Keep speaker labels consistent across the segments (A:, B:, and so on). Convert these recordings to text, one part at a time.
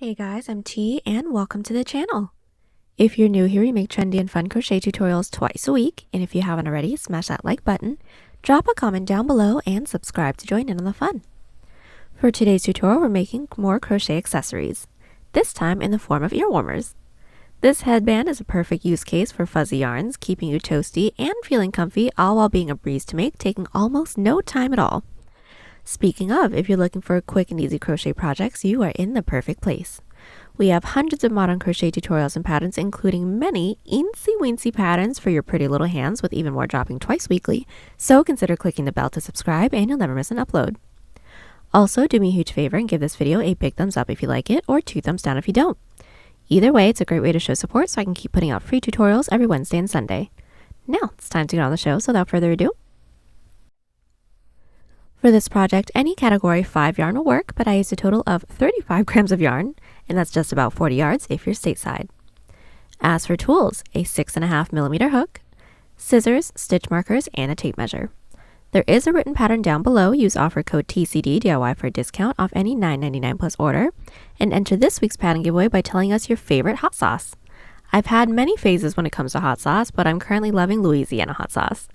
A: Hey guys, I'm T and welcome to the channel. If you're new here, we make trendy and fun crochet tutorials twice a week, and if you haven't already, smash that like button, drop a comment down below, and subscribe to join in on the fun. For today's tutorial, we're making more crochet accessories, this time in the form of ear warmers. This headband is a perfect use case for fuzzy yarns, keeping you toasty and feeling comfy, all while being a breeze to make, taking almost no time at all. Speaking of, if you're looking for quick and easy crochet projects, you are in the perfect place. We have hundreds of modern crochet tutorials and patterns, including many eensy-weensy patterns for your pretty little hands, with even more dropping twice weekly, so consider clicking the bell to subscribe and you'll never miss an upload. Also, do me a huge favor and give this video a big thumbs up if you like it, or 2 thumbs down if you don't. Either way, it's a great way to show support so I can keep putting out free tutorials every Wednesday and Sunday. Now, it's time to get on the show, so without further ado, for this project, any category 5 yarn will work, but I used a total of 35 grams of yarn, and that's just about 40 yards if you're stateside. As for tools, a 6.5mm hook, scissors, stitch markers, and a tape measure. There is a written pattern down below. Use offer code TCDDIY for a discount off any $9.99 plus order, and enter this week's pattern giveaway by telling us your favorite hot sauce. I've had many phases when it comes to hot sauce, but I'm currently loving Louisiana hot sauce.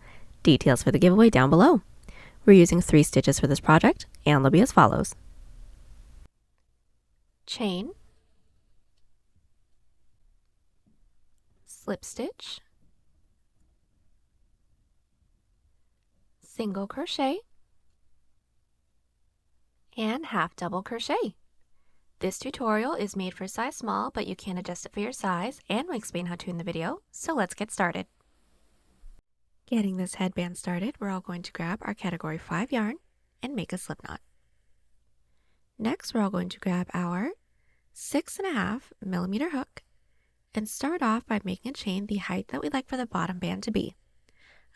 A: Details for the giveaway down below. We're using 3 stitches for this project, and they'll be as follows. Chain, slip stitch, single crochet, and half double crochet. This tutorial is made for size small, but you can adjust it for your size, and we explain how to in the video, so let's get started. Getting this headband started, we're all going to grab our category 5 yarn and make a slip knot. Next, we're all going to grab our 6.5mm hook and start off by making a chain the height that we'd like for the bottom band to be.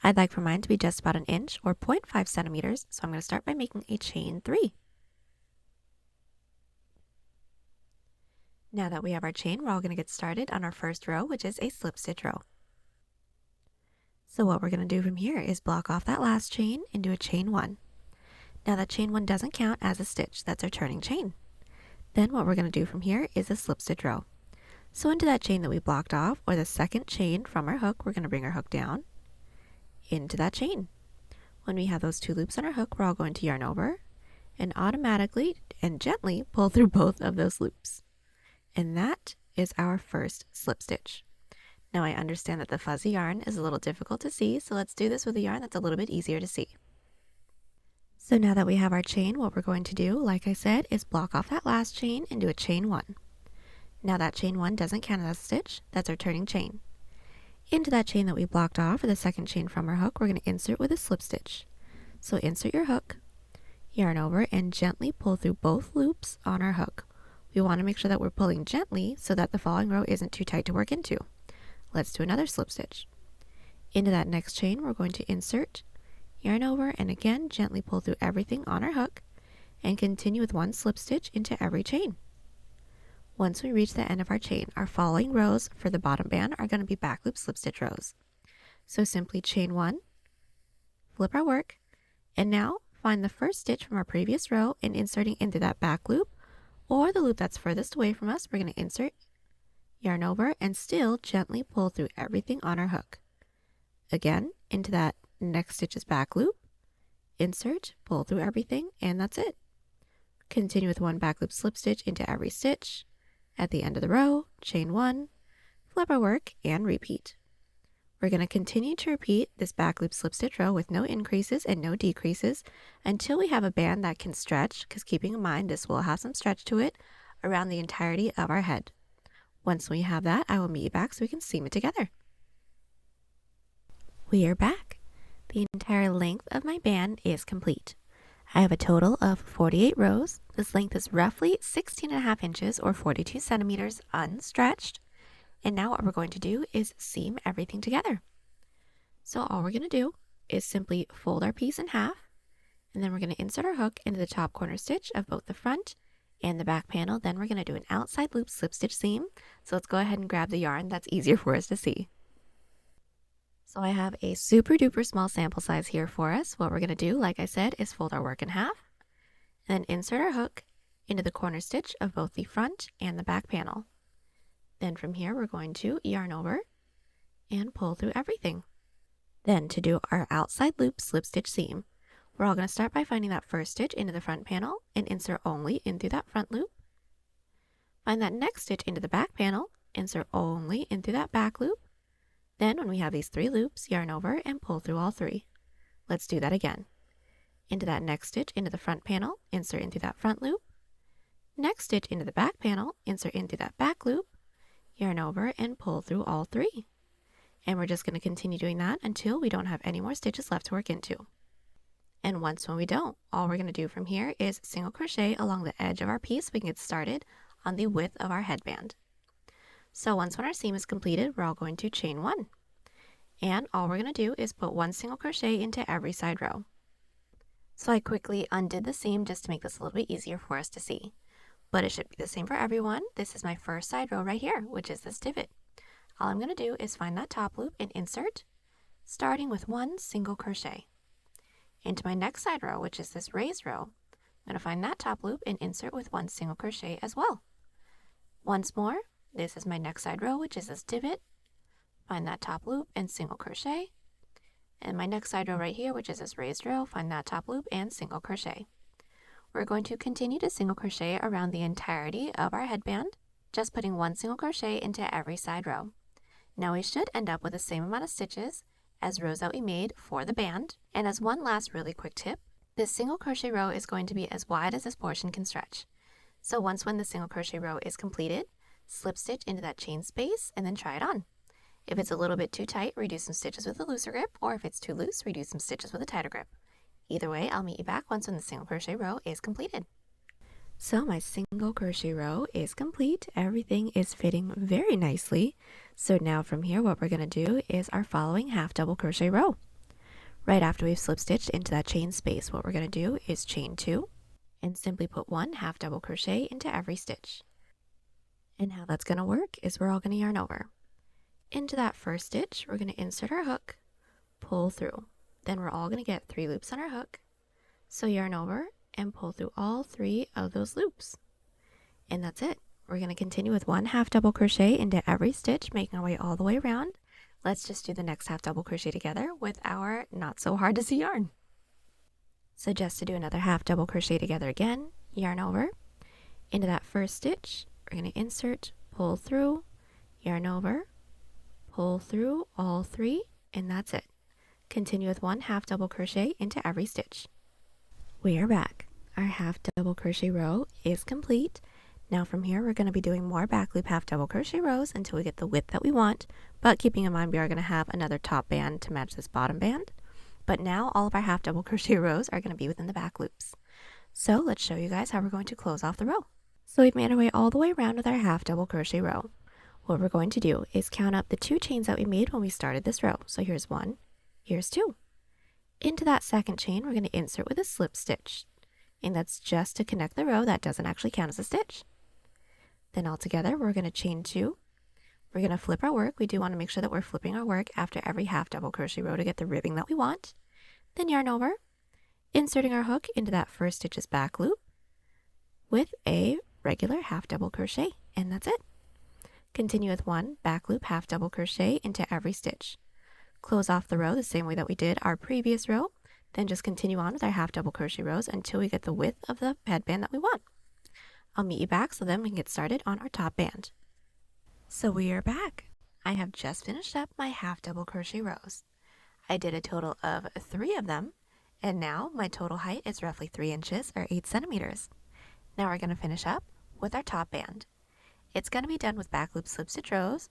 A: I'd like for mine to be just about 1 inch or 0.5 centimeters, so I'm going to start by making a chain 3. Now that we have our chain, we're all going to get started on our first row, which is a slip stitch row. So what we're going to do from here is block off that last chain and do a chain 1. Now that chain 1 doesn't count as a stitch, that's our turning chain. Then what we're going to do from here is a slip stitch row. So into that chain that we blocked off, or the second chain from our hook, we're going to bring our hook down into that chain. When we have those 2 loops on our hook, we're all going to yarn over and automatically and gently pull through both of those loops. And that is our first slip stitch. Now I understand that the fuzzy yarn is a little difficult to see, so let's do this with a yarn that's a little bit easier to see. So now that we have our chain, what we're going to do, like I said, is block off that last chain and do a chain 1. Now that chain 1 doesn't count as a stitch, that's our turning chain. Into that chain that we blocked off, or the second chain from our hook, we're going to insert with a slip stitch. So insert your hook, yarn over, and gently pull through both loops on our hook. We want to make sure that we're pulling gently so that the following row isn't too tight to work into. Let's do another slip stitch. Into that next chain, we're going to insert, yarn over, and again gently pull through everything on our hook and continue with 1 slip stitch into every chain. Once we reach the end of our chain, our following rows for the bottom band are going to be back loop slip stitch rows. So simply chain 1, flip our work, and now find the first stitch from our previous row and inserting into that back loop, or the loop that's furthest away from us, we're going to insert, yarn over, and still gently pull through everything on our hook. Again, into that next stitch's back loop, insert, pull through everything, and that's it. Continue with 1 back loop slip stitch into every stitch. At the end of the row, chain 1, flip our work, and repeat. We're going to continue to repeat this back loop slip stitch row with no increases and no decreases until we have a band that can stretch, because keeping in mind this will have some stretch to it around the entirety of our head. Once we have that, I will meet you back so we can seam it together. We are back. The entire length of my band is complete. I have a total of 48 rows. This length is roughly 16.5 inches or 42 centimeters unstretched. And now what we're going to do is seam everything together. So all we're going to do is simply fold our piece in half, and then we're going to insert our hook into the top corner stitch of both the front and the back panel. Then we're going to do an outside loop slip stitch seam. So let's go ahead and grab the yarn that's easier for us to see. So I have a super duper small sample size here for us. What we're going to do, like I said, is fold our work in half, and then insert our hook into the corner stitch of both the front and the back panel. Then from here, we're going to yarn over and pull through everything. Then to do our outside loop slip stitch seam, we're all going to start by finding that first stitch into the front panel and insert only in through that front loop. Find that next stitch into the back panel, insert only in through that back loop. Then when we have these 3 loops, yarn over and pull through all 3. Let's do that again. Into that next stitch into the front panel, insert into that front loop. Next stitch into the back panel, insert into that back loop, yarn over and pull through all 3. And we're just going to continue doing that until we don't have any more stitches left to work into. And once when we don't, all we're going to do from here is single crochet along the edge of our piece so we can get started on the width of our headband. So once when our seam is completed, we're all going to chain 1. And all we're going to do is put 1 single crochet into every side row. So I quickly undid the seam just to make this a little bit easier for us to see. But it should be the same for everyone. This is my first side row right here, which is this divot. All I'm going to do is find that top loop and insert, starting with 1 single crochet. Into my next side row, which is this raised row, I'm going to find that top loop and insert with 1 single crochet as well. Once more, this is my next side row, which is this divot. Find that top loop and single crochet. And my next side row right here, which is this raised row, find that top loop and single crochet. We're going to continue to single crochet around the entirety of our headband, just putting 1 single crochet into every side row. Now we should end up with the same amount of stitches as rows that we made for the band. And as one last really quick tip, this single crochet row is going to be as wide as this portion can stretch. So once when the single crochet row is completed, slip stitch into that chain space and then try it on. If it's a little bit too tight, reduce some stitches with a looser grip, or if it's too loose, reduce some stitches with a tighter grip. Either way, I'll meet you back once when the single crochet row is completed. So my single crochet row is complete. Everything is fitting very nicely. So now from here, what we're going to do is our following half double crochet row. Right after we've slip stitched into that chain space, what we're going to do is chain 2 and simply put 1 half double crochet into every stitch. And how that's going to work is we're all going to yarn over. Into that first stitch, we're going to insert our hook, pull through. Then we're all going to get 3 loops on our hook. So yarn over and pull through all 3 of those loops. And that's it. We're going to continue with 1 half double crochet into every stitch, making our way all the way around. Let's just do the next half double crochet together with our not so hard to see yarn. So just to do another half double crochet together again, yarn over. Into that first stitch, we're going to insert, pull through, yarn over, pull through all 3, and that's it. Continue with 1 half double crochet into every stitch. We are back. Our half double crochet row is complete. Now from here, we're going to be doing more back loop half double crochet rows until we get the width that we want, but keeping in mind we are going to have another top band to match this bottom band. But now all of our half double crochet rows are going to be within the back loops. So let's show you guys how we're going to close off the row. So we've made our way all the way around with our half double crochet row. What we're going to do is count up the 2 chains that we made when we started this row. So here's 1, here's 2. Into that second chain, we're going to insert with a slip stitch. And that's just to connect the row. That doesn't actually count as a stitch. Then all together, we're going to chain 2. We're going to flip our work. We do want to make sure that we're flipping our work after every half double crochet row to get the ribbing that we want. Then yarn over, inserting our hook into that first stitch's back loop with a regular half double crochet, and that's it. Continue with 1 back loop half double crochet into every stitch. Close off the row the same way that we did our previous row, then just continue on with our half double crochet rows until we get the width of the headband that we want. I'll meet you back so then we can get started on our top band. So we are back. I have just finished up my half double crochet rows. I did a total of 3 of them, and now my total height is roughly 3 inches or 8 centimeters. Now we're going to finish up with our top band. It's going to be done with back loop slip stitch rows,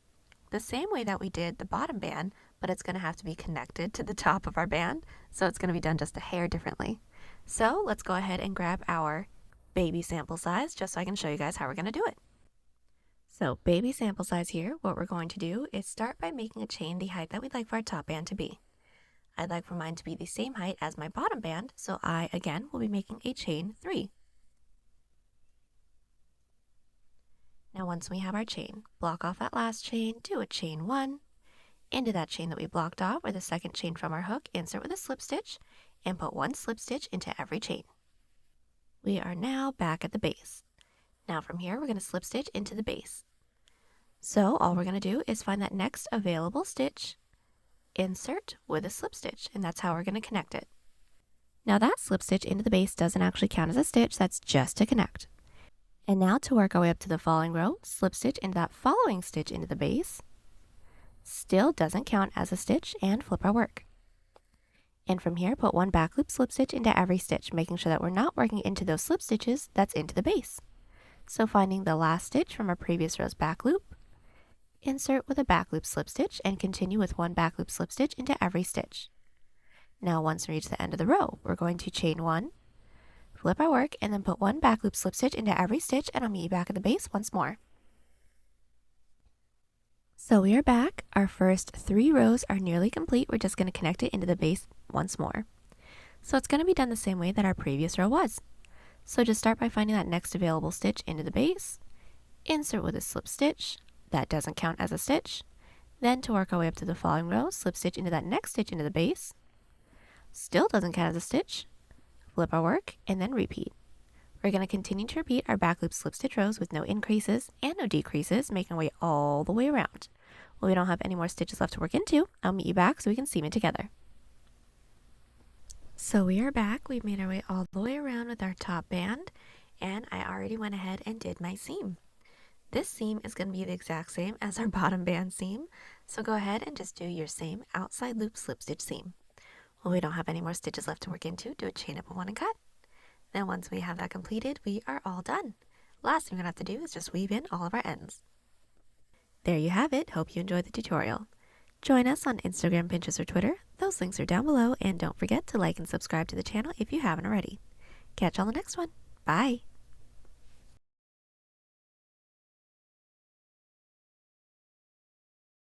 A: the same way that we did the bottom band, but it's going to have to be connected to the top of our band, so it's going to be done just a hair differently. So let's go ahead and grab our baby sample size just so I can show you guys how we're going to do it. So baby sample size here, what we're going to do is start by making a chain the height that we'd like for our top band to be. I'd like for mine to be the same height as my bottom band, so I, again, will be making a chain 3. Now once we have our chain, block off that last chain, do a chain 1, into that chain that we blocked off or the second chain from our hook, insert with a slip stitch, and put 1 slip stitch into every chain. We are now back at the base. Now from here, we're going to slip stitch into the base. So all we're going to do is find that next available stitch, insert with a slip stitch, and that's how we're going to connect it. Now that slip stitch into the base doesn't actually count as a stitch, that's just to connect. And now to work our way up to the following row, slip stitch into that following stitch into the base. Still doesn't count as a stitch, and flip our work. And from here, put one back loop slip stitch into every stitch, making sure that we're not working into those slip stitches that's into the base. So finding the last stitch from our previous row's back loop, insert with a back loop slip stitch, and continue with one back loop slip stitch into every stitch. Now once we reach the end of the row, we're going to chain one, flip our work, and then put one back loop slip stitch into every stitch, and I'll meet you back at the base once more. So we are back. Our first 3 rows are nearly complete. We're just going to connect it into the base once more. So it's going to be done the same way that our previous row was. So just start by finding that next available stitch into the base, insert with a slip stitch, that doesn't count as a stitch. Then to work our way up to the following row, slip stitch into that next stitch into the base, still doesn't count as a stitch, flip our work, and then repeat. We're going to continue to repeat our back loop slip stitch rows with no increases and no decreases, making our way all the way around. When we don't have any more stitches left to work into, I'll meet you back so we can seam it together. So we are back. We've made our way all the way around with our top band, and I already went ahead and did my seam. This seam is going to be the exact same as our bottom band seam, so go ahead and just do your same outside loop slip stitch seam. When we don't have any more stitches left to work into, do a chain up and one and cut. Then once we have that completed, we are all done. Last thing we're going to have to do is just weave in all of our ends. There you have it. Hope you enjoyed the tutorial. Join us on Instagram, Pinterest, or Twitter. Those links are down below, and don't forget to like and subscribe to the channel if you haven't already. Catch you on the next one. Bye!